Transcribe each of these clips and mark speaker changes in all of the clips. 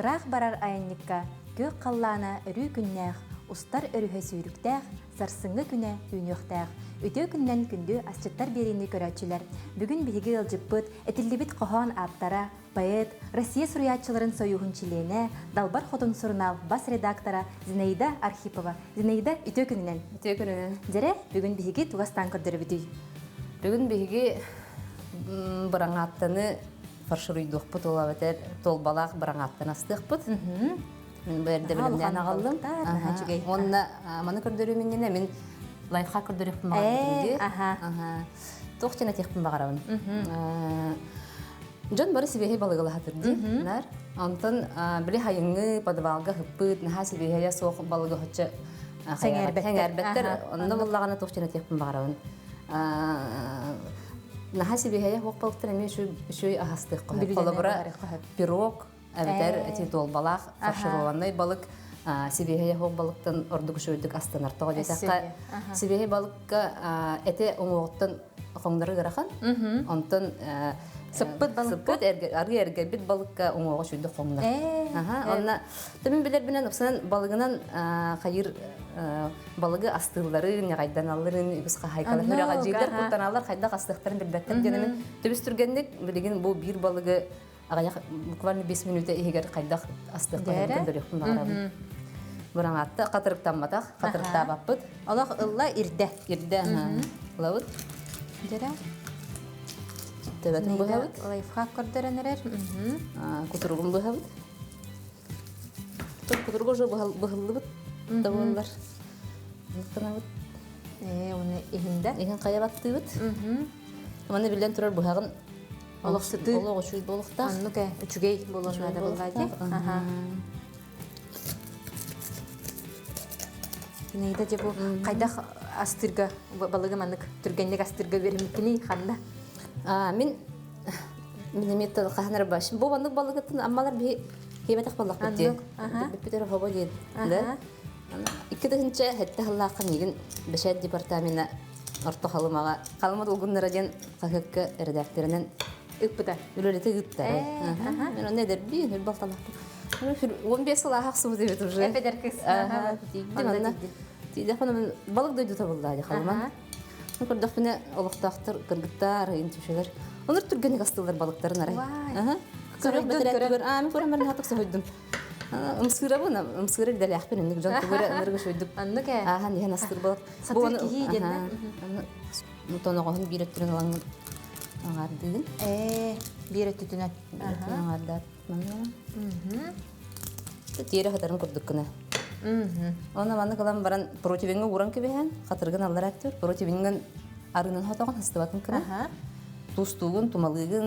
Speaker 1: Ырах барар айынникка көк қаллана өрі күннәқ, устар өріхе сүйріктәқ, сарсыңғы күнә үйнөқтәқ. Өтө күннен күнді асчыттар берейні көрәтчілер. Бүгін бігі ылжыппыт, әтілібіт қоған аттара, поэт, Россия сұруятчыларын сойуғын чилейіне, Далбар Хотын Сұрнал бас редактора Зинаида Архипова. Зинаида, өтө күннен.
Speaker 2: Өтө күннен.
Speaker 1: Зәрі, бүгін бігі туғастан көрдірі бітүй.
Speaker 2: Бүгін бігі бұраңаттыны фаршыруйдуқпыт олабетер, толбалақ бұраңаттыны астықпыт. Мен бәрді білімден ағалдым. Онына маны көрдірі менен мен лайфқа көрдірекпін бағарым. Тоқтена текпін бағарабын. Жон бары себехе балығылы хатырды. Онтын білі хайыңы падыбалға хыппыт, наха себехе соқ балығы хотчы сәңәрбеттер. Онына болағаны тоқтена текпін бағарабын. Наха себехе хоқ балықтар әме үшөй ағастық қойып. Қолыбыра пирог, әбетер әте толбалақ, фаршыруанай балық. Себехе хоқ балықтан ордық үшөйдік астан артыға дейсаққа. Себехе балыққа әте оңуғыттан қоңдары ғырақан. Онтын сыппыт арғы әргәбет балыққа оңуға шөйді қоңдар. Онына төмен білер бінен ұпсынан балығынан қайыр балығы астығыларын, қайдан алырын, үгісқа хайқалы хүраға жейдер, құттан алар, қайдақ астықтарын білбәттір денемен. Төбіс түргендік, білеген бұл бір балығы ағаяқ буквально 5 минута егер қайдақ астықтарын көндірекпін бағарабын. Бұран атты, қатырықтан матақ, қатырықта баппыд.
Speaker 1: Олақ ұлла ирді.
Speaker 2: Ирді, ұлауыд.
Speaker 1: Жәрі?
Speaker 2: Төбәтін бұғауыд.
Speaker 1: Лайфхак көрдірін әрер.
Speaker 2: Құтырғын бұғауыд. Құтырғы жо бұғылы бұд. Даваллар. Нықтанауыд.
Speaker 1: Оны ихінде?
Speaker 2: Ихін қая бапты бұд. Маны білден тұрар бұғағын
Speaker 1: Олықсыды.
Speaker 2: Олығы үшуй болықтақ.
Speaker 1: Анны кә, үчігей болуына да болғайды. Нейді де бұл қайдақ астырға, балығы манық түргенлік астырға беріміккені қанда?
Speaker 2: Мен еметтен қағанар башым. Бұл бандық балығыттың аммалар хейметақ балақ бітті. Бітпетер хоба дейді. Иккедігінші әтті қалақын еген бішәд департамені орта қалымаға. Қалымад олғынлары ден қақыққа редакторынан
Speaker 1: Үппіда?
Speaker 2: Үлелеті үттәрі. Мен оны әдер бейін үл балталақты. 15 сыл ағақ сұбы деп өтір жай.
Speaker 1: Әпедер кіз.
Speaker 2: Тейді қаны балық дөйді табылды әді қалыман. Көрдіқ біне олықтақтыр, кіргіттар, ентушелер. Оныр түргенік астылар балықтарын арай. Көрек бәтірәтті көр. Мен көремерін хатық сөйдім. Умсыра бұна, умсыра дәлі ақпен үндік жан түгірі үніргі сөйдіп.
Speaker 1: Анны кә?
Speaker 2: Еген астыр балық.
Speaker 1: Сатыр кейі дені?
Speaker 2: Мұтаны қоғын бейреттірін олаңын аңардығын.
Speaker 1: Бейрет түтінат.
Speaker 2: Аңардат. Тері қатарын көрдік күні. Оны маны қалам баран противенгі ұран кебеген, қатырғын алар әктір. Противенген арынан хатағын хастыватын күні. Тустуғын, тумалығын,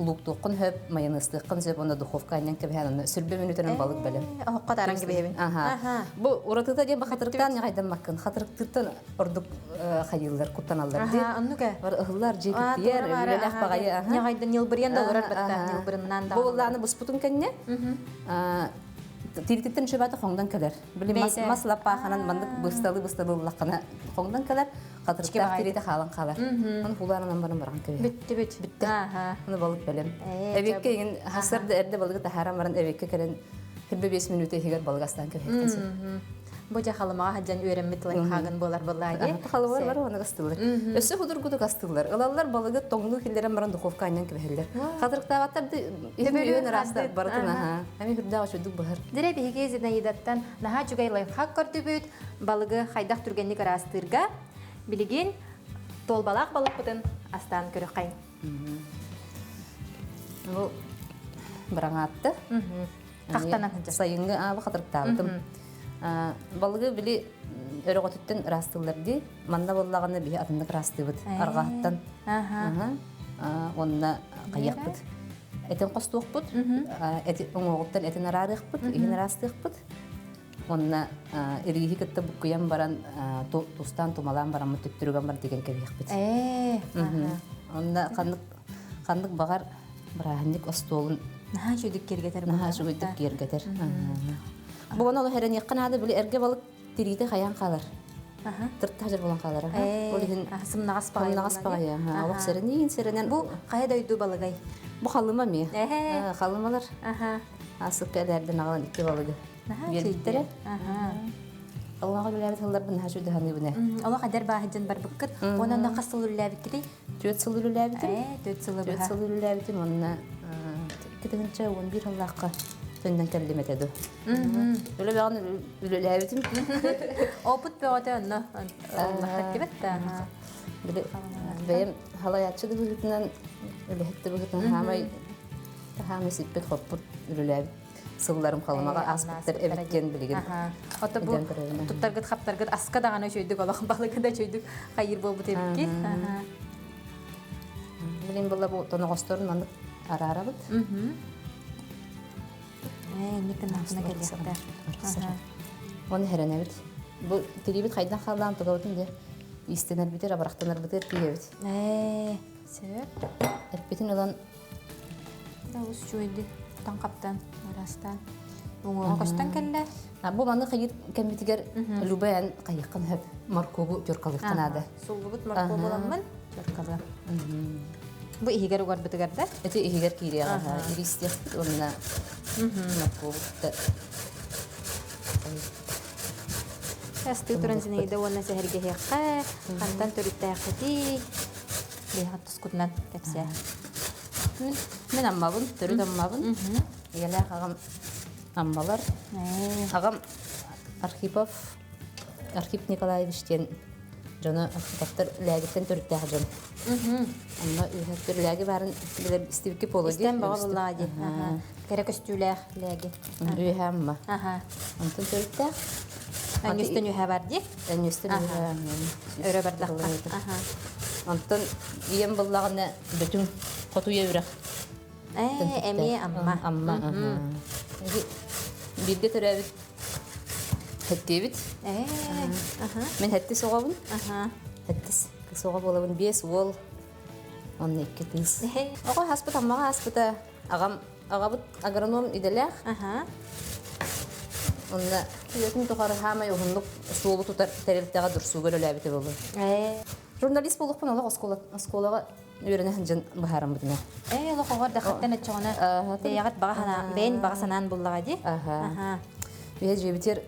Speaker 2: ұлықтуқын хөп, майоныстықын сөп, онда духовка айнен кебеген, сүрбе минутынан балық бәлем.
Speaker 1: Оққа таран кебеген.
Speaker 2: Бұл ұратықта ден ба қатырықтан неғайдан бақын. Қатырықтыртын ұрдық қайылдар, құттан алдар.
Speaker 1: Анны кә?
Speaker 2: Ұғылар жекіттер, үлеләқ бағайы.
Speaker 1: Неғайдан елбірен да ұрар бәтті, елбіріннан да.
Speaker 2: Бұл ұлланы бұспұтын кәнне. Тиртиттен шөбәті қоңдан кәлер. Білі маслап пақынан мандық бұсталы лақына қоңдан кәлер. Қатырықтақ тиреті қалан қалар. Оны құларынан барын барған кәбе.
Speaker 1: Бітті.
Speaker 2: Оны болып бәлем. Әвекке еген хасырды әрді балығы тахаран баран әвекке кәрін 25 минуты егер балығастан кәбе.
Speaker 1: Бұл жақалымаға хаджан өйренмет лайфхагын болар болады.
Speaker 2: Қалылар бар, оны қастылар. Өсі құдыр күді қастылар. Олалар балығы тоңды келдерен баран духовка айнан кәбелер. Қатырықтағаттарды үйін раста барытын. Әме хүрдағы шөдік бұғыр.
Speaker 1: Дире бейге Зинаидаттан наха жүгай лайфхаг көрді бүйт, балығы хайдақ түргенлік арастырға білеген толбалақ балық бұтын астан көрі қайын.
Speaker 2: Бұл біраңа атты.
Speaker 1: Қақтанан
Speaker 2: сайынғы абы қатырықтағытым. Балығы білі өріға түттен растыларды, манда болағаны бі атындық расты бұд, арғаттан. Онына қайық бұд. Әтен қостуық бұд, оңғылттан әтен арарық бұд, үйін растық бұд. Онына үргейі күтті бұққыян баран, тұстан тұмалан баран мұт түттіріған бар деген кәбек бұд. Онына қандық бағар бірағындық остуолын.
Speaker 1: Наха жүйдік кергетер.
Speaker 2: Наха жүйдік кергетер. Бұған олы әрін еққан ады білі әрге балық тирейді қаян қалар. Тыртты хажар болан қалар.
Speaker 1: Сымнағас
Speaker 2: бағайы. Олық сәрінен.
Speaker 1: Бұл қая дөйді балығай?
Speaker 2: Бұл қалыма ме? Қалымалар. Асык кәләрден ағын 2 балыгы. Бербиттері. Аллаға үләбет алар бұна жүді ханы бұна.
Speaker 1: Ола қадар бағыджан бар бұққыт. Онанна қасыл үләбеттірей?
Speaker 2: 4 сыл үләбеттірей.
Speaker 1: 4 сылы бұға.
Speaker 2: 4 сыл үләбеттім. Онына кетігінші 11 Аллаққа төнден кәлдем етеді. Өлі бәғын үләбеттім.
Speaker 1: Опыт бәғыты онна. Аллаққа кебетті.
Speaker 2: Бәйім халаятчыды бұғытынан үләхетті бұғытынан хамай сиппет қоппыт үләбет. Сылларым қалымаға аспыттар әбіткен білген.
Speaker 1: Ота бұл тұттарғыт, қаптарғыт асқа дағаны шөйдік, олағын балығы да шөйдік қайыр бол бұт әбітке.
Speaker 2: Білен бұлла бұл тоны қосторын маңдық ара-ара бұд.
Speaker 1: Некін ағына кәліқті.
Speaker 2: Оны хәрән әбіт. Бұл телебет қайдан қалдан тұға өтін де истенер бітер, абырақтанар бітер кей әбіт.
Speaker 1: Сөп.
Speaker 2: Әппетін олан
Speaker 1: Дауыз шөйді. Қаптан, арастан. Оңуға қостан кәлі?
Speaker 2: Бұл маңды қайыр кәмбетігер любаян қайыққан хөп маркогу жорқалыққан ады.
Speaker 1: Солғығыт маркогу боламын? Жорқалы. Бұл ихигер ұғар бітігерді?
Speaker 2: Әте ихигер кейрі ағаға. Иристек онына маркогуты.
Speaker 1: Әсті тұрын зінейді оны сәхерге хеққа, қантан түрітті әқіті, бейхат тұскутынан кәпсе.
Speaker 2: Мен аммабын, түріт аммабын. Елі ағам аммалар. Ағам Архип Николаевичтен жоны архитектор ләгіттен түрітті ағы жон. Амма үйәттір ләгі барын білер істевкі полу де.
Speaker 1: Істен баға болла де. Кәрі көстіләғ ләгі.
Speaker 2: Үйә амма. Онтын түрітті ағы.
Speaker 1: Әнестен үйә бар де?
Speaker 2: Әнестен үйә.
Speaker 1: Өрі бардаққа.
Speaker 2: Онтын ем боллағына бүтін қоту еурақ.
Speaker 1: Әме амма.
Speaker 2: Амма. Бірге түрәбіт хәттебіт. Мен хәтті соғабын. Хәттіс соға болабын 5 ол. Онны 2 тыз. Оға хаспыт аммаға хаспыта. Ағабыт агроном иделәқ. Онна күйетін тұқары хамай оғынлық суылы тұтар тәреліктіға дұрсуғыр өләбіті болу. Журналист болуқпын олық осколаға үйренәхін жын бұхарым бұдына.
Speaker 1: Олық оғар дақаттан әтчіғына бәйағат бәйін баға санан болуға де?
Speaker 2: Бәйі жебітер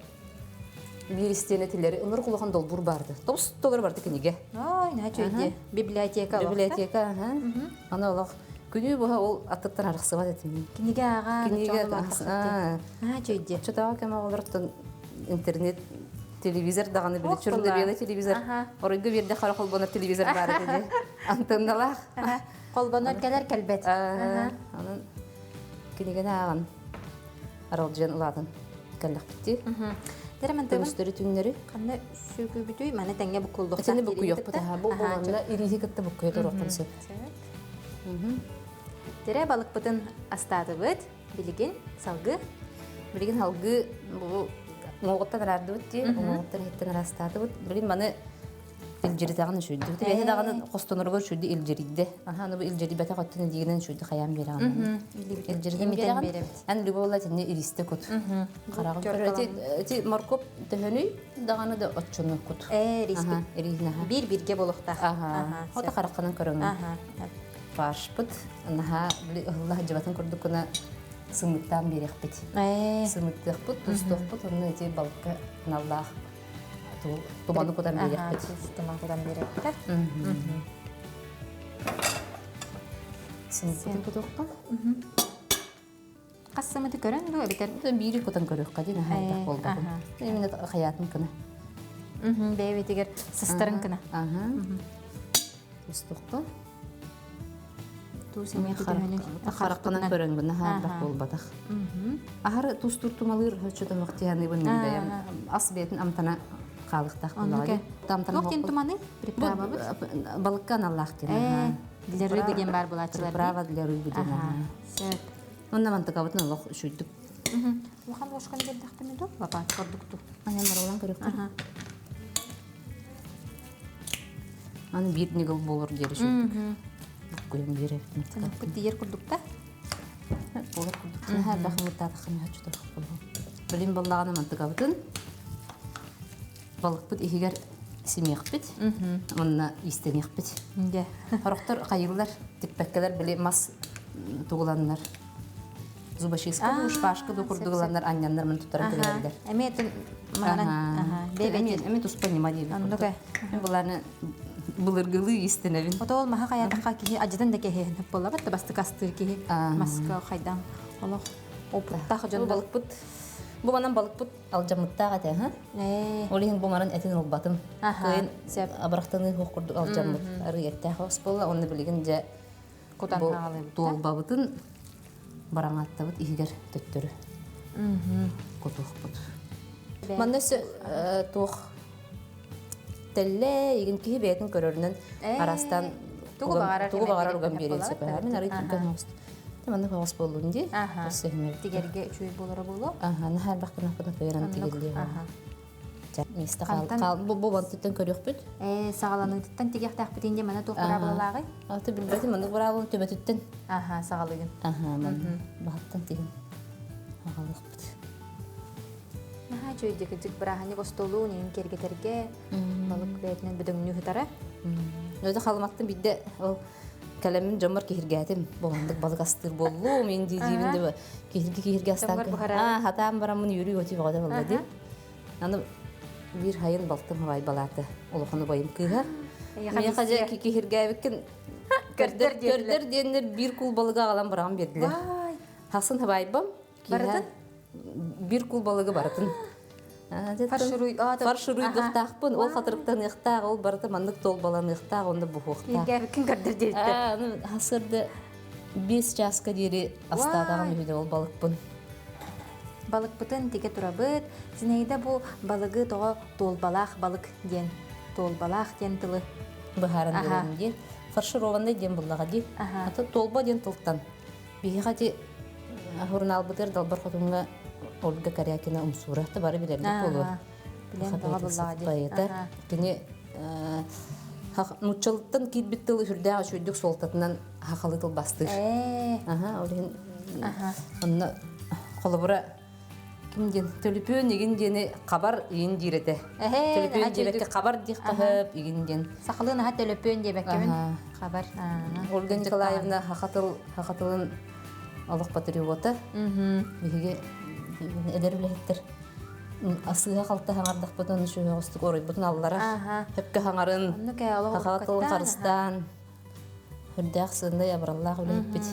Speaker 2: бейістен әтелері ұныр құлыған долбұр барды. Тоғыз толыр барды кенеге.
Speaker 1: Ой, на жөйде. Библиотека олықта?
Speaker 2: Библиотека, ана олық. Күні бұға ол аттықтан арықсы бад әтемен.
Speaker 1: Кенеге аға, жөйде.
Speaker 2: Чотаға кәмі олырықтан интернет, телевизор дағаны білі. Чүрінде белі телевизор. Орайғы берде қара қолбонар телевизор бар деді. Антынналақ.
Speaker 1: Қолбонар кәлер кәлбет.
Speaker 2: Анын кенегені ағын аралжан ұладын кәліқ бітті. Көмістері түннері.
Speaker 1: Қанды сүйгі бүтүй, мәні тәңге бұқылдық.
Speaker 2: Әтені бұқы yok бұта. Бұл болғанда ирихи кітті бұқы етір оқын сөп.
Speaker 1: Тере балық бұтын астады бұд, білген салғы.
Speaker 2: Білген салғы оңғыттан әрді бұд де, оңғыттан еттен арастады бұд. Білген маны илжері тағын үшуді. Бәйті дағаны қостонырғы үшуді илжерейді. Аны бұл илжері бәті қоттыны дегенен үшуді қаян бері ағын. Илжеріден бері ағын. Ән үлі болла тәне иристі құт. Қарағым көрі. Әті маркоп төхөний дағаны да отчыны құт.
Speaker 1: Bir-birge болуқта.
Speaker 2: Ота қараққанын көріңі. Башпыт. Allah жабатын көрді күні сыңмыттан берек бет. Сыңмыттық бұт, тұстық бұт. Оны әте балыққа наллақ. Туманы құдан берек бет.
Speaker 1: Туманы құдан берек бет.
Speaker 2: Сыңмыттың құты оқпа?
Speaker 1: Қассымыды көрін бі өбітер?
Speaker 2: Бейрек құдан көрек қаден. Еміне қаятын күні.
Speaker 1: Бәйбетігер сыстырын күні.
Speaker 2: Тұстық бұ.
Speaker 1: Қараққынан
Speaker 2: көрін бұны ғардақ бол бадақ. Ағары тұстыр тұмалыр хөтші тұмықтияны бұны бәйім. Ас бетін амтана қалықтақ бұлағады.
Speaker 1: Тоқтен тұманы?
Speaker 2: Балыққан Аллах ден.
Speaker 1: Для рыбы ден бар бұл ачылар?
Speaker 2: Приправа для рыбы ден. Онна мантыға бұтын Аллах үшүйдік.
Speaker 1: Оған ошқан бердіқтімі ду? Баба, көрдікту.
Speaker 2: Ана маролан көректір. Аны бір негіл болыр дері үшүйдік. Көйім бері әптім.
Speaker 1: Күтті ер күрдікті?
Speaker 2: Болыр күрдікті. Әр бақымытта атыққаны әчі тұрық болу. Білім болағаны мантыға бұтын. Балық бұт егер семеқ біт. Онына истенеқ біт. Қарықтар қайылар, тікпәккелер біле мас туғыланылар. зубочистка, шпажка да курдугаланнар анняннар мен туттаран кирелдер.
Speaker 1: Эметин манаран бебет.
Speaker 2: Эми тус понимать диби.
Speaker 1: Андуга.
Speaker 2: Буларны булыргылы истенебин.
Speaker 1: Отол маха каядакка ки ажыдан да кеhe болла бат басты кастыр ки маска хайдан. Олох опуттах
Speaker 2: Бу
Speaker 1: жонда.
Speaker 2: балык пут. Бу манан балык пут алжаммыттага те, ха? Олин бу маран этин рубатым. Кыйын абрахтаны хук курду алжаммыт. Арыетте хос болла, онны билген же
Speaker 1: Кудан хагалым.
Speaker 2: толбабытын бараңаттабыт игер төттөрү. Кутухпут. Маннас тух телле иген ки бетин көрөрүнөн арастан тугу багарар уган беренсе. Мен арыйт уган мост. Теманды хос болдун ди. Төсөмөр.
Speaker 1: Тигерге чүй болора боло.
Speaker 2: Нахар бакына көрөн тигелди. Миста кал бу бантыттан көрөкпүт.
Speaker 1: Сагаланыттан тигехтак битинде мана тохпара болагы.
Speaker 2: Аты билбети маны бурабын төбөтүттен.
Speaker 1: Сагалыгын.
Speaker 2: Мен бахаттан тиген. Агалыкпыт.
Speaker 1: Наха чөйдеки жик брахани костолу нин кергетерге балык бетинен бүдөңнү хытара.
Speaker 2: Өйдө халматтын бидде ол калемин жомор кихиргетим. Болгондук балык астыр боллу мен дийбинде кихирге астан. Хатам барамын юрүй өтүп калды болду. Аны бир хайын балтым бай балаты. Олохону байым кыга. Мен кажа кихиргебикин көрдөр денер бир кул балыга алам барам бердилер. Хасын байбам.
Speaker 1: Баратын?
Speaker 2: Бир кул балыгы баратын. Фаршыруй дыктакпын, ол хатырыктан ыктак, ол барыты мандык тол баланы ыктак, онда бухукта.
Speaker 1: Киргебикин көрдөр дейт.
Speaker 2: Аны хасырды 5 часка дери астадагы үйдө ол балыкпын.
Speaker 1: Балык бутын тиге турабыт. Зинейде бу балыгы тоо толбалах балык ден. Толбалах ден тылы.
Speaker 2: Бахарын ден ден. Фаршированный ден буллага ди. Ата толба ден тылтан. Бихати журнал бутер далбар хотунга Ольга Корякина умсурахта бары билердик болу.
Speaker 1: Билен тага буллага ди.
Speaker 2: Кини нучылыттан кит тылы хүрдәгә шүддүк солтатынан хакалы тыл басты. Олин. Онна колобура кимден төлөпөн игиндени кабар ин дирете. Төлөпөн дебекке кабар дик кахып игинден.
Speaker 1: Сахалын ха төлөпөн дебеккемен кабар.
Speaker 2: Ольга Николаевна хакатылын алык патриота. Биге эдерлеттер. Асыга калта хаңардак бутан шуга остук орой бутун аллара. Хепке хаңарын. Хакатылын карыстан. Хүрдәк сында ябраллах үлеп бит.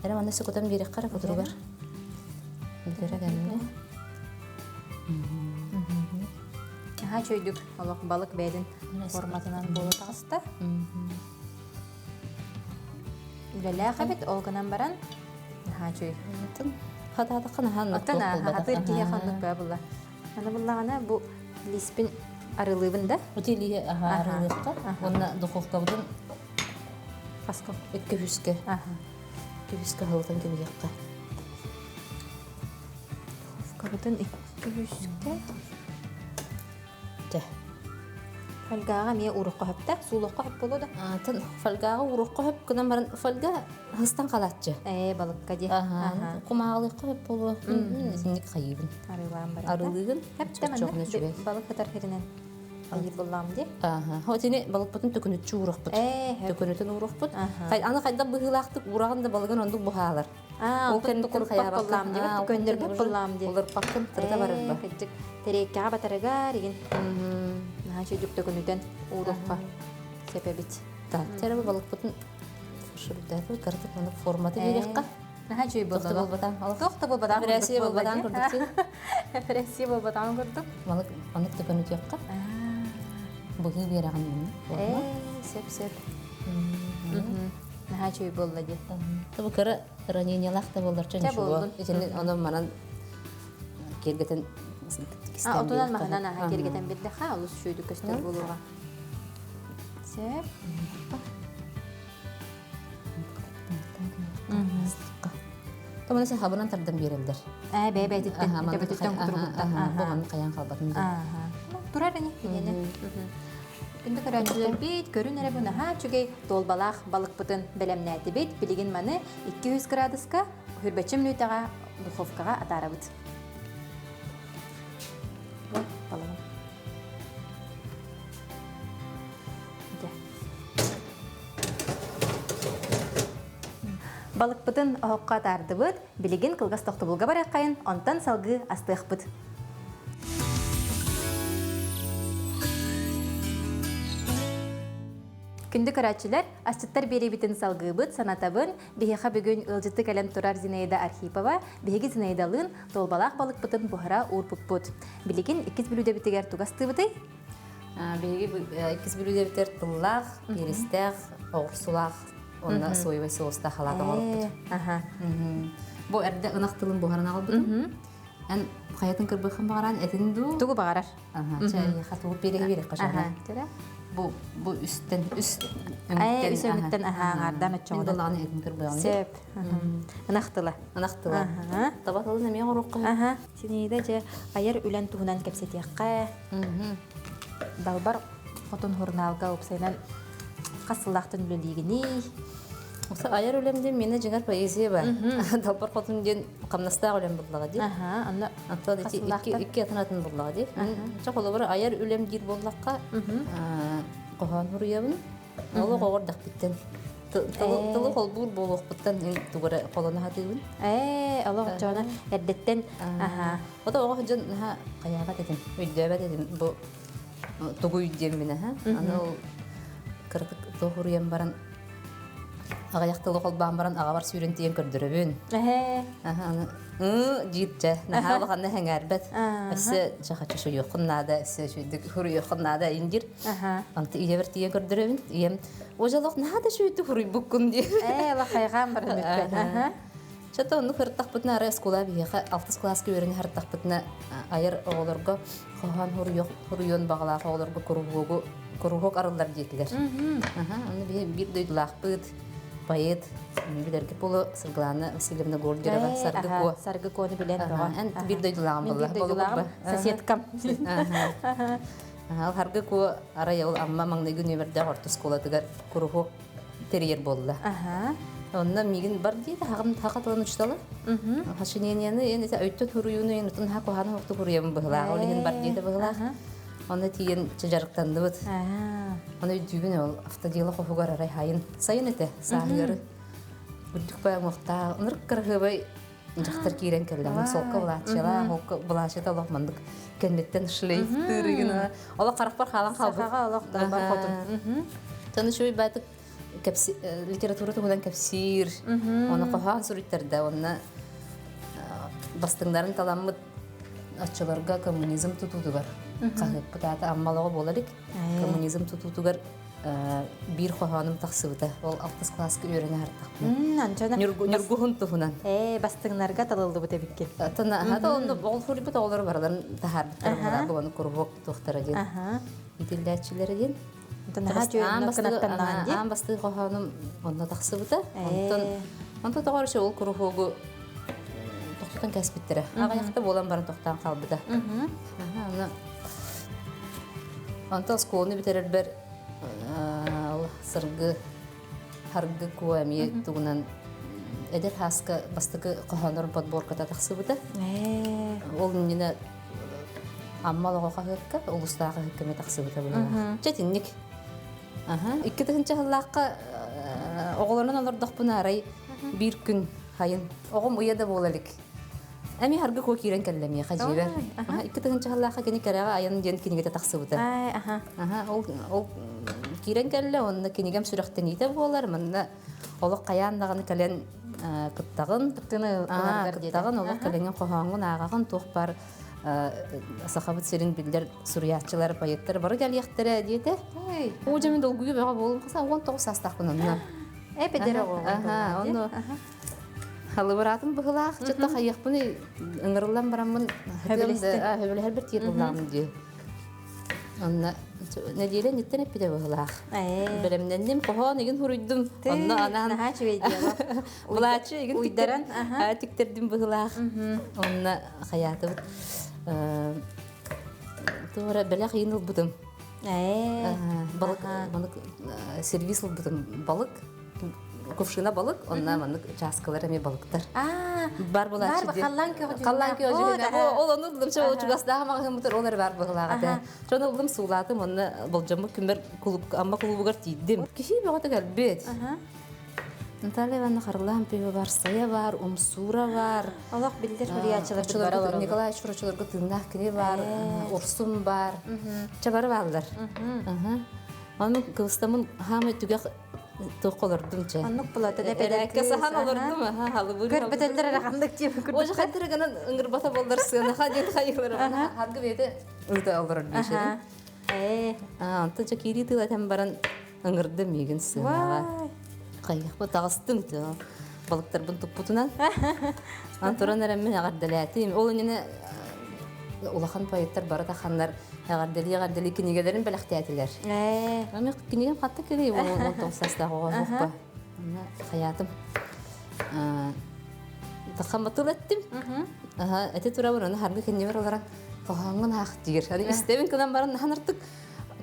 Speaker 2: Эре маны сөкөтөн берек кара фотограф. Битера гәнне.
Speaker 1: Чөйдүк олох балык бәдин форматынан болу тагыста. Үлелә хабит олганан баран. Чөй.
Speaker 2: Хатада кана ханны.
Speaker 1: Хатыр кие ханны бабыла. Аны буллагана бу лиспин арылыбында.
Speaker 2: Утили арылыкта. Онна духовка бутун
Speaker 1: Паскал.
Speaker 2: Эккебүскә. Кебүскә халтан кебиякка.
Speaker 1: Кабытын иккебүскә.
Speaker 2: Тэ.
Speaker 1: Фалгага ме урукка хапта, сулукка хап болода.
Speaker 2: Тын фалгага урукка хап кынан баран фалга хастан калатчы.
Speaker 1: Балыкка ди.
Speaker 2: Кумагылы хап болу. Синник кайыбын.
Speaker 1: Арылам бар.
Speaker 2: Арылыгын.
Speaker 1: Балык катар херинен. Айып булам ди.
Speaker 2: Хотини балык бутун төкөнөт чурак бут. Төкөнөтөн урак бут. Аны кайда быгылактык урагында балыгын ондук бухалар.
Speaker 1: Ол кенттен каябакам ди. Төкөндөр бут булам ди.
Speaker 2: Олар пактын тырда барыр ба.
Speaker 1: Терекка батарага деген. Чөй төкөнөтөн уракка сепебит.
Speaker 2: Теребе балык бутун шурдаты картып аны форматы берекка.
Speaker 1: Чөй болду. Тохта болбадан.
Speaker 2: Фресия болбадан көрдүк.
Speaker 1: Фресия болбадан көрдүк.
Speaker 2: Балык аны төкөнөт якка. Бugün bir ağam yani.
Speaker 1: Sep. Чөй болду ди.
Speaker 2: Tabi kara ранениялах та болдар чын şu. İçinde onu manan kергeten
Speaker 1: Отунан маханана кергетен бирде ха улус шөйдү көстөр болууга. Сеп.
Speaker 2: Тамана sen хабынан тардан берелдер.
Speaker 1: Бәбәйтиттен төбөтүттөн кутургуттан.
Speaker 2: Буган каян калбатын.
Speaker 1: Турар эне дигене. Күндө көрөчүлөр бит, көрүнөрө буна чүгей толбалах балык бутын белемнәти бит, билеген маны 200 градуска хүрбәчим минутага духовкага атарабыт. Балыгым. Балыкпытын оһокка тардыбыт, билигин кылгас тохтобулга бараккайын, онтан салгы астыахпыт. Күнді көрәтчілер, астыттар беребітін салгыбыт, санатабын, бейеқа бүгін ылжыты кәлем тұрар Зинаида Архипова, бейгі Зинаидалын толбалақ балықпытын бұхара урпуппут. Билигин 2 бүлуде бітігер туғасты бұты?
Speaker 2: Бейгі 2 бүлуде бітер тұллақ, ерістәқ, оғырсулақ, онда сойбай соғыста қалатын олып Бұл әрді ынақтылын бұхаран ағыл бұтым. Ән қаятын кірбіқын бағаран әтін ду?
Speaker 1: Туғы бағарар.
Speaker 2: Қатуғып береге берек қашаны. Бұл үстен, үст
Speaker 1: үміттен ағардан өтчоғыдан.
Speaker 2: Доланы әтін кірбіғаны.
Speaker 1: Сеп. Ынақтылы.
Speaker 2: Ынақтылы. Табатылын әме ғұрыққа.
Speaker 1: Сенейді же айыр үлән туғынан кәпсетеққа. Далбар қотын ғұрналға өпсайнан қасылақтың үлілігіне.
Speaker 2: Осы айыр өлемде мені жеңер поэзия бар. Далбар қотын ден қамнастағы өлем бұллаға де. Екі атынатын бұллаға де. Жоқ олы бір айыр өлем дер боллаққа қоған ұруябын. Олы қоғырдақ біттен. Тылы қол бұр болуқ бұттан тұғыры қолына қатығын.
Speaker 1: Олы жоғына әрдеттен.
Speaker 2: Ода оға жын қаяға дедім, өйдебе дедім. Бұл тұғы өйдем мені. Аны ол кірдік тұғы ұруям баран ағаяқтылы қолбағын баран аға бар сүйрентейін көрдірібін. Жиітчі, наға олғанны әңәрбәт. Әсі жағачы шой еқыннады, әсі шойдік хүрі еқыннады индер. Анты үйе бір тейін көрдірібін. Ием, о жалық нағады шойды хүрі бүккін де.
Speaker 1: Ла қайған бір мүкпен.
Speaker 2: Чата оны қырттақ бұтына ара скула бейеға 6 класска өріне қырттақ бұтына айыр оғылырға қоған хүріен бағалағы оғылырға күрухоқ арылдар детілер. Оны бір дөйділақ бұд. Поэт, билерге полу Сырглана Васильевна Гордерова, Саргыко.
Speaker 1: Саргыконы білен бұға.
Speaker 2: Әнті бір дөйділағым болды.
Speaker 1: Бір дөйділағым, соседкам.
Speaker 2: Ал Харгыко арай ол амма маңнай күн өмірді орты сколатығар күруху терьер болды. Онна мигін бар дейді, хақатылын ұчталы. Хашыненені, өйтті түрүйіні, ұтын хақуғаны оқты күрүйемін бұғылағы. Олеген бар дейді бұғылағы. Оны тиен чыжарықтанды бұд. Оны өйдігін ол автодиялы қоғығар арай хайын. Сайын әті, сағығары. Үрдік баян оқта, ұнырық қырғы бай жақтар кейрен кәлді. Оны солқа бұлатшыла, олқы бұлатшыда олықмандық кәндеттен шлейф түрігін. Ола қарық бар қалан қалды.
Speaker 1: Сақаға олықтан бар қотын.
Speaker 2: Тәні шөй бәдік литература тұғыдан кәпсир. Оны қоған сүріттерді. Оны бастыңдарын таламыд атшыларға коммунизм тұтуды бар. Қағып бұтаты аммалығы боларық. Коммунизм тұтуғар бір қоғаным тақсыбыда. Ол 6 класска өріне артақпын. Нүргуғын тұғынан.
Speaker 1: Бастыңларға талылды бұта біткен.
Speaker 2: Ол хүрі бұта олары бараларын тахар біттер бұра. Бұғаны күрбоқ тұқтары ден. Ителләтшілері ден. Аң басты қоғаным онына тақсыбыда. Онта тағарышы ол күрбоғы тоқтан кәсбеттері. Ағаяқта болан барын тоқтан қалбыда. Антал сколны битерер бер сыргы харгы куамие тугунан эдер хаска бастыкы коханор подборката тахсыбыта. Ол нина аммалого хакка улустагы хаккеме тахсыбыта була. Четинник. Иккетинче халлакка оголорнун олордох бунарай бир күн хайын. Огом уяда болалык. Әми харгы ко кирен кәлләме хәҗибә. Ике тыгынчы халлаха кене кәрәгә аян ден кинегә тахсыбыта. Ол кирен кәллә, онда кинегәм сүрәхтән итә булалар. Монда олык каяндагын кәлән кыттагын, кыттагын олык кәләнгән кохаңгын агагын тохпар сахабат серин билдер сурьячылар, поэттер бар гәл яхтәре диете. О җәмен долгуга бага булым кыса 19 састахпыннан.
Speaker 1: Педер ого.
Speaker 2: Оны Халыбыратым бұғылақ, жытта қайық бұны ұңырылан барамын хөбілі бір тер бұғылағым де. Онна, нәдейлі неттен әппеде бұғылақ. Білімдендім, қоған егін хүрүйдім. Онна анан бұлачы егін тіктердім бұғылақ. Онна қаяты бұд. Туғыра бәлі қиын ұл бұдым. Балық, сервис ұл бұдым. Балық. Кувшина балык, онна маны жаскалар эме балыктар. Бар булачы.
Speaker 1: Бар
Speaker 2: қаллан көжүгүнө. Ол оны улдумча ол чугастагы магымтыр олар бар булагата. Жону улдум суулатым, онна болжамы күмбер клуб, амма клубугар тийдим. Киши бөгөтө келбет. Наталья Ивановна Харлан пиво бар, Сая бар, Умсура бар.
Speaker 1: Аллах билдер хуриячылар
Speaker 2: Николай Шурачыларга тыгнах кире бар, Урсум бар. Чабары балдар. Аны кылыстамын хамы түгә тоқолордум че.
Speaker 1: Аннук булаты да
Speaker 2: Элекке сахан олордум, халыбыр.
Speaker 1: Көрбөтөлдөр аракандык деп күрдүк.
Speaker 2: Ожа хаттыры гана ыңгыр бата болдар сына, хадет хайылар. Хадгы беде үлдө олорор бешер. Анты чакири тылатам баран ыңгырды меген сынага. Кайык бу тагыстым то. Балыктар бун туппутунан. Антуран эреммен агардалаты. Ол эне улахан поэттер бара таханнар агардали кинигелерин белектетилер. Аны кинигем хатта кири ол тосастагы хоппа. Хаятым. Тахаматылаттым. Эте турабыр аны харгы кинебер оларан кохаңын ак дигер. Аны истебин кынан барын ханыртык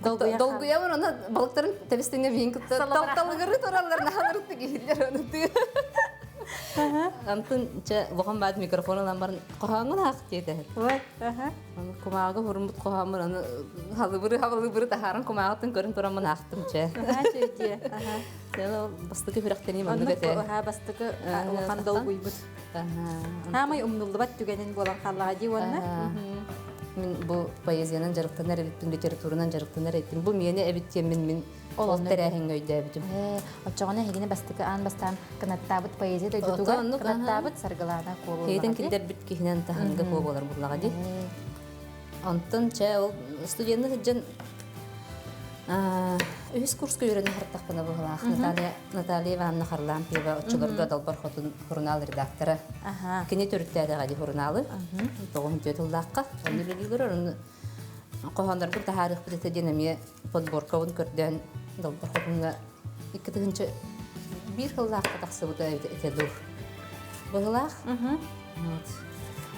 Speaker 2: долгуя бар аны балыктарын тебестеңе бин кытта талталыгыры туралар наханыртык килер аны. Антын че буган бад микрофондан барын кохаңын ак диде. Аны кумага хурмут кохамыр аны халыбыры тахарын кумагатын көрүн турамын актым че. Сел бастыгы бирактени маны бете.
Speaker 1: Бастыгы улахан долгуйбут. Хамай умнулбат түгенин болан халлага ди онна.
Speaker 2: Мен бу поэзиянын жарыктанар эбиттин литературанын жарыктанар эбиттин. Бу мени эбиттен мен ол терехин өйдө эбитим.
Speaker 1: Очогона хегине бастыгы ан бастан канаттабыт поэзия дойдутуга канаттабыт саргылана колу.
Speaker 2: Хейден килдер бит кихинен таханга кол болар бурлага ди. Антон че ол студентны хыджан үс курска үйрөнө хартакпына бугалах. Наталья Ивановна Харлан пиво очолорго долбар хотун журнал редакторы. Кене төрүттәдә гади журналы. Тогын төтүлдакка. Аны билгелер аны кохандар бу тарих бите денеме подборкаын көрдөн долбар хотунга 2-нче бир хыллакка таксыбыта этеду. Бугалах.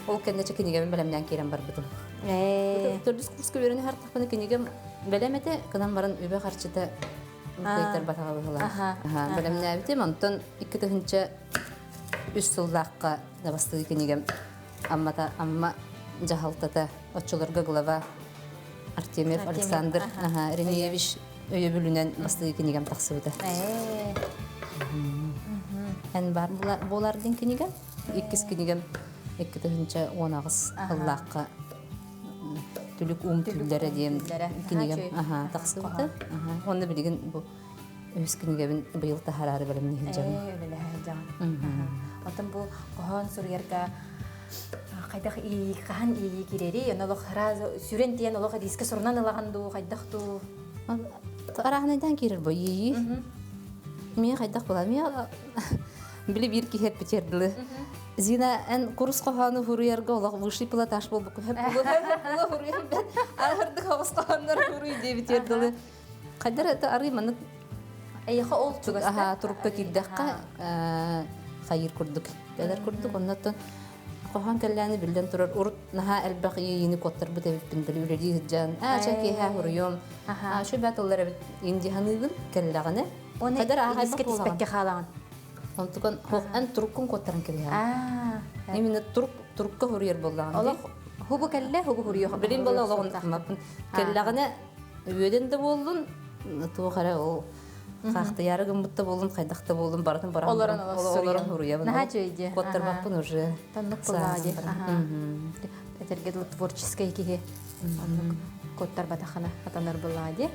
Speaker 2: Ол кенде чекинеге белемнән керем бар битим. Төрдүс курска үйрөнө хартакпына кенегем белемете кынан барын үбө карчыта кыйтар батага бугалах. Белемнән битим антон 2-нче үс сылдакка набасты кенегем амма жахалтата очолорго глава Артемьев Александр Ремеевич өйө бүлүнөн басты кенегем таксыбыта. Эн бар булардын кенегем 2 кенегем 2-нче 10 ыллакка түлүк түлдөрө дем кенегем таксыбыта. Оны билген бу өз кенегебин быйыл тахарары белемни хилжам.
Speaker 1: Атын бу кохон сурьерга кайдах и кахан и кирери онолох раз сүрен тиен олох диске сорунан алаганду кайдахту.
Speaker 2: Арахнайдан кирер бу ии. Мен кайдах була мен биле бир ки хеп битердиле. Зина эн курс коханы хурьерга олох выши пила таш болбу хеп була хурьерга. Ахырды хавас кохандар хуруй деп битердиле. Кайдар это арыманы
Speaker 1: Эйха ол
Speaker 2: тугас. Турупка кирдакка хайыр курдук. Дәләр курдук оннан кохан келләне билдән турар урт наха әлбәк йыны коттар бу деп билдәлүләр җан. Чаки ха хурыйом. Шу батыллар инде ханыгын келләгәне.
Speaker 1: Кайдар ахайскә тиспәккә халаган.
Speaker 2: Онтукан хох ан туркун коттарын келгән. Именно туркка хурыйыр булган.
Speaker 1: Аллах хубу келлә хубу хурыйо.
Speaker 2: Билин була Аллаһын келләгәне өйдән дә булдын. Тугара ул Хахтыяры гымбытта болдым, кайдакта болдым, бардым барам. Оларын хуруябын.
Speaker 1: Наха жойди.
Speaker 2: Коттар баппын уже.
Speaker 1: Таннык булади. Этергедл творческая киге. Коттар батахана атанар булади.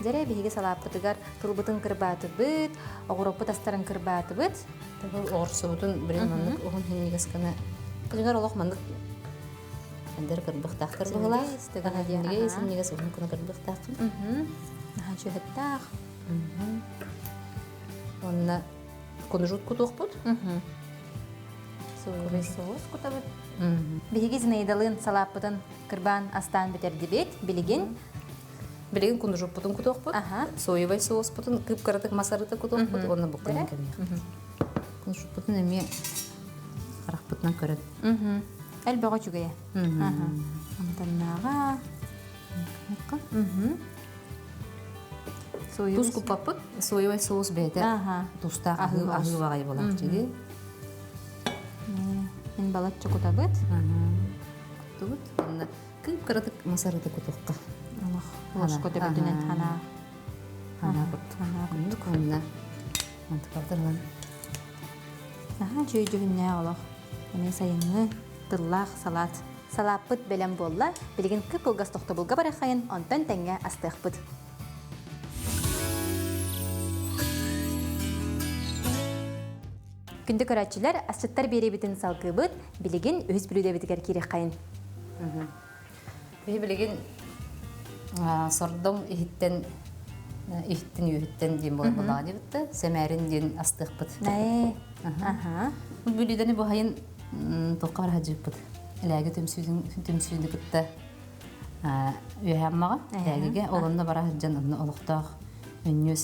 Speaker 1: Жере биге салаппытыгар турбутун кырбаты бит, огуроппут астарын кырбаты бит.
Speaker 2: Табыл орсубутун бирен мандык огун хенегескана. Кыжыгар олох мандык андер кырбыктактар бугала. Неге сенегес огун кына кырбыктактын.
Speaker 1: Наха жөһөттак.
Speaker 2: Онна кунжут кутуқпут.
Speaker 1: Соус кутабыт. Биги зинейдалын салаппытын кырбан астан битерди бит, билигин.
Speaker 2: Билигин кунжут путун кутуқпут. Соевый соус путун кыпкырытык масарыты кутуқпут. Онна буккан кеме. Кунжут путун эме каракпытынан көрөт.
Speaker 1: Элбага чугая. Антаннага.
Speaker 2: Туз купаппыт, соевый соус бете. Туста ахы багай болар чиги.
Speaker 1: Мен балат чокутабыт.
Speaker 2: Кутубут. Онна кыпкырытык масарыты кутуқка.
Speaker 1: Аллах, ошко тебетинен хана.
Speaker 2: Хана кут. Онна Мантыкалдырған.
Speaker 1: Жөй-жөйінне олық. Әме сайыңы тыллақ салат. Салаппыт бәлем болла, білген күп ұлғас тоқты бұлға бара қайын, онтан тәңе астықпыт. Күнді көрәтшілер асчыттар бері бітін салғы бұд, білген өз білуді бітігер керек қайын.
Speaker 2: Білген сордың ихіттен үйіттен дем болағаны бітті, сәмәрін ден астықпыт. Бүлідені бұхайын тоққа бар хажып бұд. Әләгі түмсүйді күтті үйәммаға, әләгіге олында бара хаджан ұнны олықтақ үннөз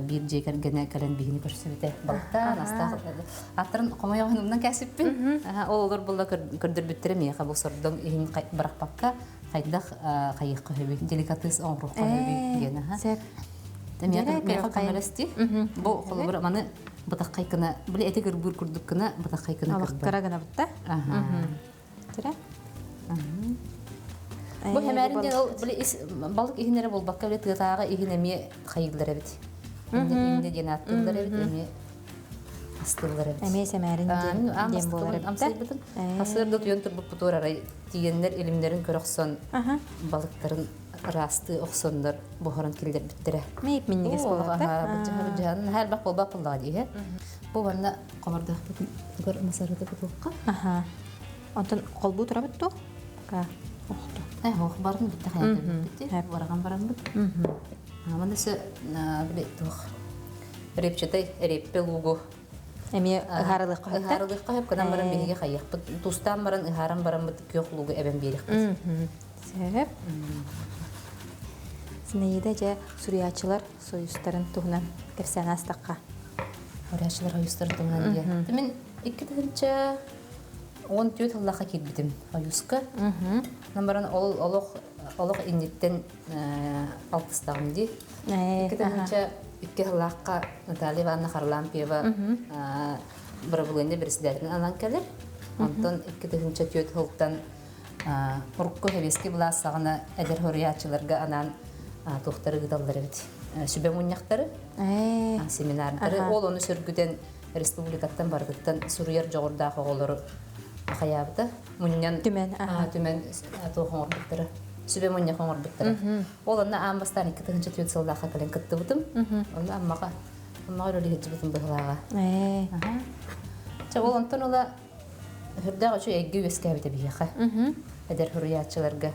Speaker 2: бір жекергені кәлін бейіні көрсі біте. Балықтан, астақ, аттырын қомай оғынымдан кәсіппін. Ол олар бұлда көрдір бүттірі мейқа бұл сордың үйін бірақ баққа қайдақ қайық қойбі, деликатыс оңруқ қойбі дегені. Мейқа қамелесті, бұл қолы бір маны бұтақ қайқына, білі әті көрбір күрдік кіна бұтақ қайқына көрбі.
Speaker 1: Алықтара ғына бұтта? Тірі?
Speaker 2: Бұл әмәрінде балық ихінері бол баққа біле тұғытаға ихінеме қайылдар әбіт. Ихінде ден аттылдар әбіт, әме астылдар әбіт.
Speaker 1: Әме сәмәрін ден болар әбітті?
Speaker 2: Қасырды тұйын тұрбып бұтуыр арай тигенлер елімдерін көр оқсон балықтарын расты оқсондар бұхаран келдер біттірі.
Speaker 1: Мейіп меннегес болақта?
Speaker 2: Бұджағанын әр бақ болбақ болдаға дейі. Бұл ванна қомардақ бұтығыр масарыды бұтылыққа.
Speaker 1: Онтан қолбу тұра бұтту? Оқты.
Speaker 2: Оқ барын бітті қаяты бітті. Бараған баран бұд. Мандасы біле тұқ. Репчетай, реппе лугу.
Speaker 1: Әме ұғарылық қойыпты?
Speaker 2: Ұғарылық қойып, қынан баран бейге қайық бұд. Тұстан баран ұғаран баран бұд күйоқ лугу әбен берік бұд.
Speaker 1: Сәп. Сінейді жа сүриячылар союстарын тұғынан кірсән астаққа.
Speaker 2: Сүриячылар союстарын тұғынан де. Мен 2-тігінші 14 жыллаға келбедім аюсқа. Намбаран олық иннеттен 6-стағым де. 2-тігінші 2 жыллаққа Наталья Ивановна Харлампиева бір бұлында бірісілерін алан кәлір. Онтан 2-тігінші 4 жылдан ұрыққы хевеске бұла сағына әдер хөриячыларға анан тұқтары ғыдалдар әбет. Сүбе мұнияқтары, семинарлары. Ол оны сүргіден республикаттан бардықтан Сүрияр жоғырдағы олары қаябыды. Мұниян түмен тұғын орбыттары. Сүбе мұнияқ орбыттары. Ол оны амбастан 2-тігінші сылдаға кәлін күтті бұдым. Оны аммаға өрілі хеджі бұдым бұғылаға. Ол онтан ола хүрдағы үші әйгі өске әбеті бейеқі. Әдер хөриячыларға.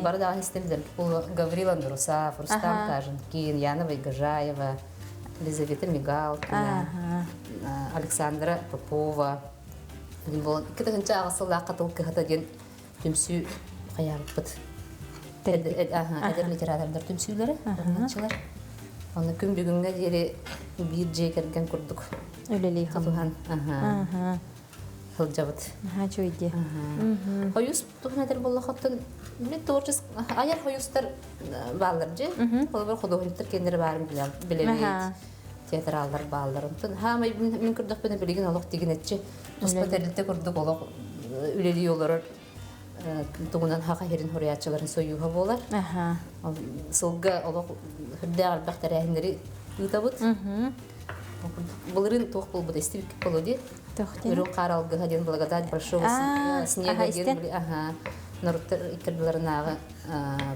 Speaker 2: Бардағын істемдер. Бұл Гаврила Нурусав, Рустам Кажынкин, Яна Вайгажаева, Елизавета Мигалкина, Александра Попова. Кетігінші ағасылда қатылық қағыда ден түмсі қаябық бұд. Әдер литераторлар түмсілері, ғынатшылар. Оны күн бүгінгі дері бір жекерген күрдік.
Speaker 1: Өлелей
Speaker 2: қамыған. Хылжабыд.
Speaker 1: Чойде.
Speaker 2: Хойус тұғын әдер болы қаттын. Аяр хойустар балар же. Қолы бір құдығынықтар кендері барын білемейді. Театралдар балар. Мен күрдік бені білеген олық деген әтші. Тұспа тәрлітті күрдік олық үлелей олар. Тұғынан хақа херін хөриячыларын сойуға болар. Сылға олық хүрді албақтар әйіндері ұтабыд. Бұлырын тоқ бол бұд есті бікіп болуды. Үрін қаралғыға ден благодать большого снега ден білі. Наруттар икерділерінағы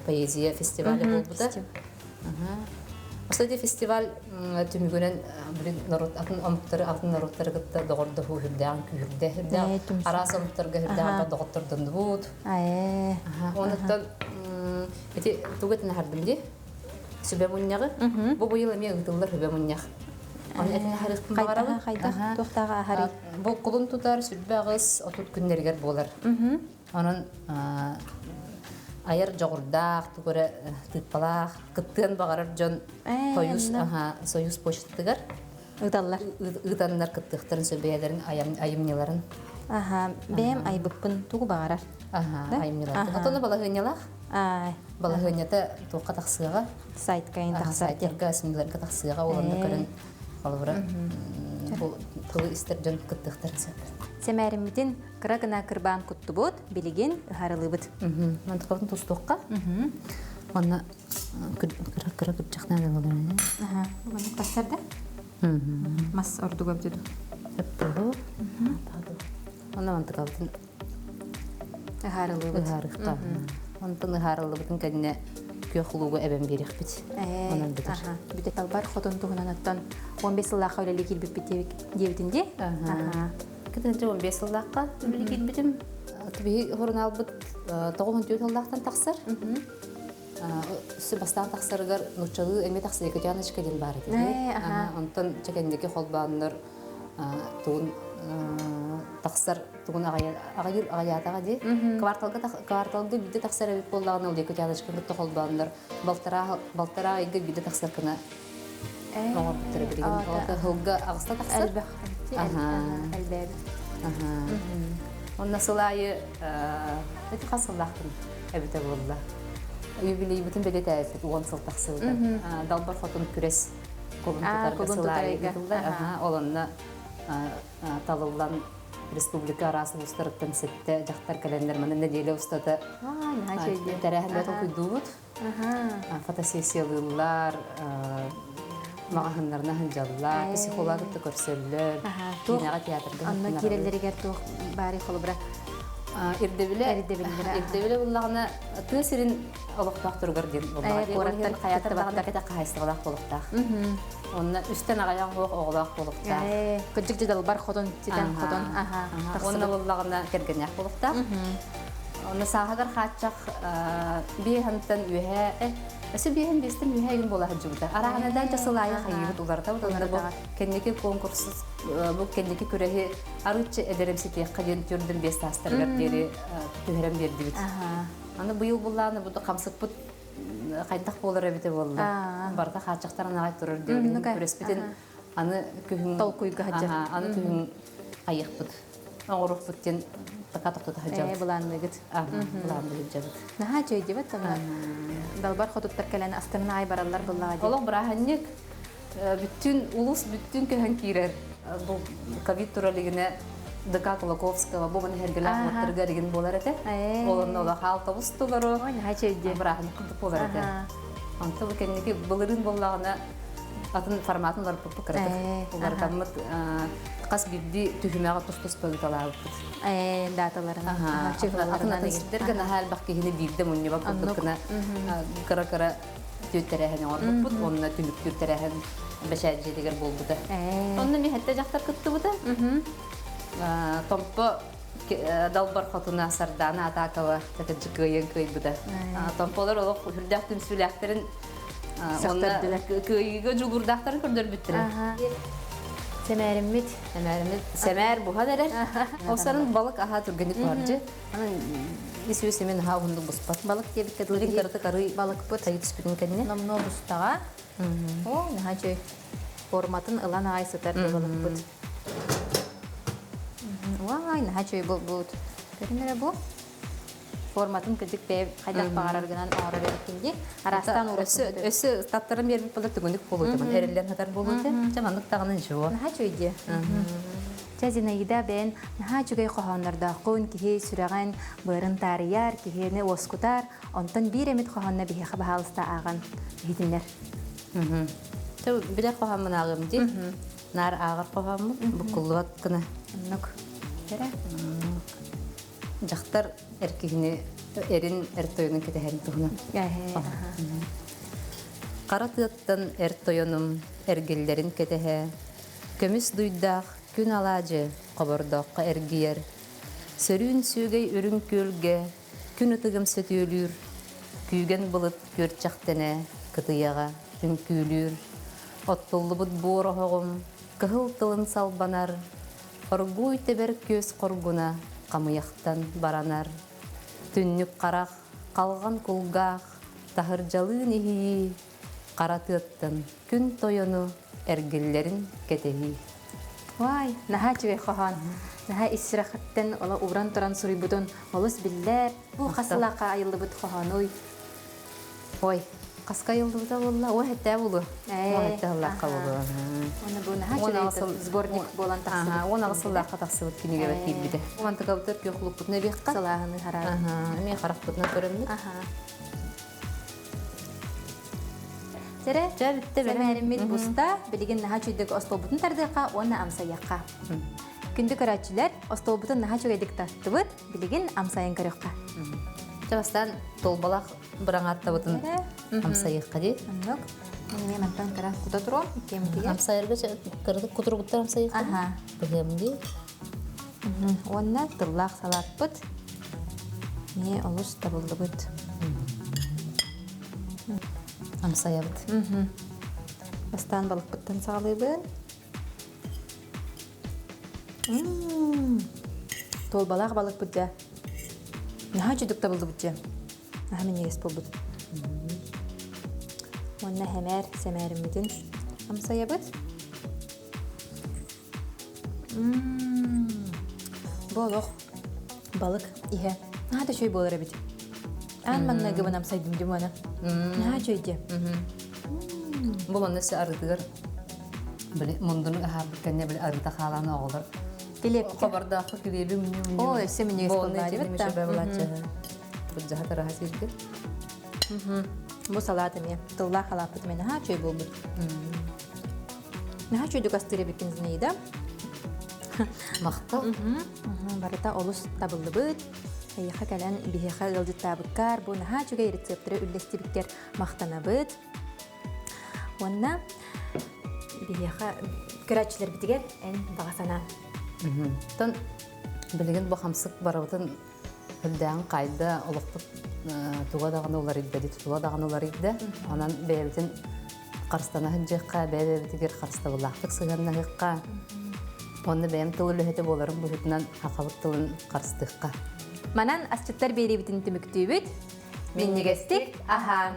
Speaker 2: поэзия фестивалі бол бұда. Осылайда фестиваль түмігінен атын наруттары күтті доғырды ху хүрдіған күйірді. Арас омықтарға хүрдіған доғыттырдың бұд. Онықтан түгетін әрдімде сүбе мұнияғы. Бұл бұйыл әме ұйтылдар хүбе мұнияғы.
Speaker 1: Қайдақ тоқтаға ахари.
Speaker 2: Бұл құлын тұтар сүрбе ағыз отут күннергер болар. Onun ayar joğurdaq, tuğra tıtpalaq, kıttığın bağırır jön soyuz poşettigar.
Speaker 1: Ыдаллар.
Speaker 2: Ыданlar kıttıqtарын söbeyelerin, ayımniların.
Speaker 1: Бәм айбыппын туғы бағарар.
Speaker 2: Ayımniların. Atonu balahынялақ. Balahынята туққа тақсыға.
Speaker 1: Сайткайын тақсар.
Speaker 2: Сайткайға, сымиларға тақсыға. Олanda көрін қалыбыра. Бұл тылы істер жөн кыттықтарын сөбейелер.
Speaker 1: Сәмәріммеден қырағына қырбан құтты бұд, білеген ұғарылы бұд.
Speaker 2: Мантықатын тұстуққа. Оны қыры жақнады болар.
Speaker 1: Бұны қастарды? Мас ордуга бдеду.
Speaker 2: Эппелу. Она мантыкалтын
Speaker 1: Харылы бут.
Speaker 2: ыгарыкта. Онтон ыгарылы бутун кэнне көхлугу эбен берек бит. Онан битер.
Speaker 1: Бүте талбар хотон тугунан аттан 15 сыллаха өлелі келбіп бит дебитинде.
Speaker 2: Кытынчы 15 сыллакка өлелі келбитим. Тибиги хорунал бут 9 сыллактан таксар. Себастан тахсарыгар нучалы эме тахсы экономичка ден бар иде. Онтон чекендеки холбааннар тугун тахсар тугун агаятага ди. Кварталга биде тахсар эбит боллагына ул экономичка бутта холбааннар балтара эге биде тахсар кына. Оңор биттер биген. Олта хылга агыста тахсар.
Speaker 1: Әлбәбе.
Speaker 2: Онна сылайы эти хасыллактын эбите болла. Юбилей бүтін бәлет әйфет, 10 сыл тақсылды. Далбар хотын күрес колын тұтарғы сылайы. Оланна талылан республика арасы ұстарыттан сетті жақтар кәлендер мәні неделі ұстады. Тәрәхін бәтіл күйдуғыд. Фотосессиялылар, мағахынларына хынжаллар, психологты көрсөллер, кинаға театрды.
Speaker 1: Анна киреллерігер туқ бәрі қолы бұра.
Speaker 2: Ирдебиле буллагына төсерин олоқтақ тургар ден буллагы. Кораттан хаятта бакта кета кайсыгылак болуктак. Онна үстен агаян хоқ оглак болуктак.
Speaker 1: Көҗик дедал бар ходон титен ходон.
Speaker 2: Онна буллагына кергенек болуктак. Онна сахадар хатчак бихантан үһә Эсэ биһэн бистен үһәген була хаҗыбыта. Араганадан жасылайы хайыбыт уларда. Онда бу кендеки конкурс, бу кендеки күрәһе арычы эдеремсите каден түрден бес тастыргар дери төһәрәм берди бит. Аны быел булланы бу камсык кайдак болар эбите болду. Барда хачактарына гай турыр дегенин күреспетен аны күһүн
Speaker 1: толкуйга хаҗар.
Speaker 2: Аны күһүн айыкпыт. Оңорук буттен такатыкты хаҗар.
Speaker 1: Буланныгыт.
Speaker 2: Буланныгыт жабыт.
Speaker 1: Наха җөйди бит тама. Далбар хотуттар калан астырына ай бараллар буллага.
Speaker 2: Олог браханник бүтүн улус бүтүн көһөн кирер. Бу ковид туралыгына ДК Колоковского бу менә хәргеләр мактырга диген булар иде. Олонны ола халтыбыз тулары.
Speaker 1: Ой, наха җөйди.
Speaker 2: Браханник кып булар иде. Анты бу кеннеки булырын буллагына атын форматын бар пукрат. Улар камыт кас бидди түһүмәгә тустус пөгталар.
Speaker 1: Даталарына.
Speaker 2: Атын нәсилдерге нахал баккыны бирде мөнне бак кына кара төтәрәһен орбут, онна түлүк төтәрәһен бәшәҗи дигәр булды да. Онны ми хәтта жактар кытты бу да. Томпо далбар хатына сардана атакава тәҗикәен көйбү да. Томполар ул хүрдәк түмсүләктерин онна көйгә жугурдактар көрдөр биттер.
Speaker 1: Семәремит.
Speaker 2: Семәр буга дәрәр. Осарын балык аха турганы барҗы. Аны исүсе мен хагынды буспат.
Speaker 1: Балык дип
Speaker 2: Лурин тарты кары
Speaker 1: балык бут.
Speaker 2: тайып спигин кенне.
Speaker 1: Намно бустага. О, нахачы. Форматын ылан ай сатар балык бут. Вай, нахачы бут. Көрүнөр бу. Форматын кыдык беп кайдак багараргынан арар экенди. Арастан
Speaker 2: Өсө таттарын берип болот түгүндүк болот. Эрелер хатар болот. Жамандык тагынан жоо.
Speaker 1: Нахачы иде. Жазинаида бен нахачыгай кохоннарда кон кихи сүрәгән бырын тарияр кихене оскутар онтан биремит кохонна бихе хабалста аган битиннер.
Speaker 2: Тө биле кохамын агым ди. Нар агыр кохамын букуллат кына.
Speaker 1: Нук. Тера.
Speaker 2: Жактар эркигине эрин эртойнун кетехен тугуна. Каратыттан эртойонум эргеллерин кетехе. Көмүс дуйдак күн алажы кобордокка эргиер. Сөрүн сүйгей үрүн көлгө күн ытыгым сөтүөлүр. Күйген булыт көрчактене кытыяга үңкүлүр. Оттуллубут боорохогум кыхыл тылын салбанар. Оргуй тебер көз коргуна камыяктан баранар. Түннүк карак калган кулгак тахыржалыын ихи. Каратыттан күн тойону эргеллерин кетеги.
Speaker 1: Вай, нахачыгай кохон. Наха исрахаттен ола убран туран сурибутун олус биллер. Бу касылака айылды бут кохоной.
Speaker 2: Ой, каска айылды бута болла. Ой, хетте болу. Ой, хетте аллака болу.
Speaker 1: Оны бу нахачыгай сборник болан таксы.
Speaker 2: Оны касылака таксы бут кинеге бәкип биде. Онты кабытыр көхлук бутна бекка.
Speaker 1: Салахыны харар.
Speaker 2: Мен карак бутна көрөмдү.
Speaker 1: Биттере.
Speaker 2: Жабитте бере.
Speaker 1: Сәмәріммит бұста, білеген наға чүйдік остолбутын тардыға, оны амсаяққа. Күнді көрәтшілер, остолбутын наға чөгедік таттыбыт, білеген амсайын көріққа.
Speaker 2: Жабастан толбалақ бұраңатта бұтын амсайыққа де.
Speaker 1: Аннық, мен мантан кара куда тұру, кемдіге.
Speaker 2: Амсайырға кырдық құтыры бұттар амсайыққа.
Speaker 1: Аха.
Speaker 2: Бұғымды.
Speaker 1: Онна тыллақ салат бұт. Не олыс табылды бұт.
Speaker 2: Амсая бұт.
Speaker 1: Бастан балық бұттан сағалай бұн. Толбалақ балық бұт жа. Наға жүдік табылды бұт жа. Наға мен егес бұл бұт. Онна хәмәр сәмәрімметін амсая бұт. Болық балық ihe. Наға да шөй болыр әбет. Ән манна ғыбын амсайдым дем оны. Наға жөйде.
Speaker 2: Бұл оннысы арыдығыр. Мұндының ғабыркәне білі арыда қаланы оғылыр.
Speaker 1: Келепке.
Speaker 2: Қабарда ақы келелі мүню.
Speaker 1: О, өсі мен егес болар әбет.
Speaker 2: Бұл жаға тара хасилді.
Speaker 1: Бұл салаты мен. Тылла қалапыты мен наға жөй болды. Наға жөйді қастыры бекензіне еді.
Speaker 2: Мақтал.
Speaker 1: Барыта олыс табылды бұд. Айыға кәлін бейіға ғылды табықкар. Бұл наға жүгей рецептірі үллесті біткер мақтана бұд. Онна бейіға көрәтшілер бітігер ән бағасана.
Speaker 2: Тон білген бұл қамсық барабытын үлдәң қайды олықпыт туға дағаны олар еді, тұтуға дағаны олар еді. Онан бәйбітін қарыстана хүнжеққа, бәйбітігер қарыста бұлақтық сығанына ғыққа. Оны бәйім тұлы лөхеті боларым бұхытынан ақабыт тұлын қарыстыққа.
Speaker 1: Манан асчыттар бейребітін түміктүй бүт. Мен негестік, аха.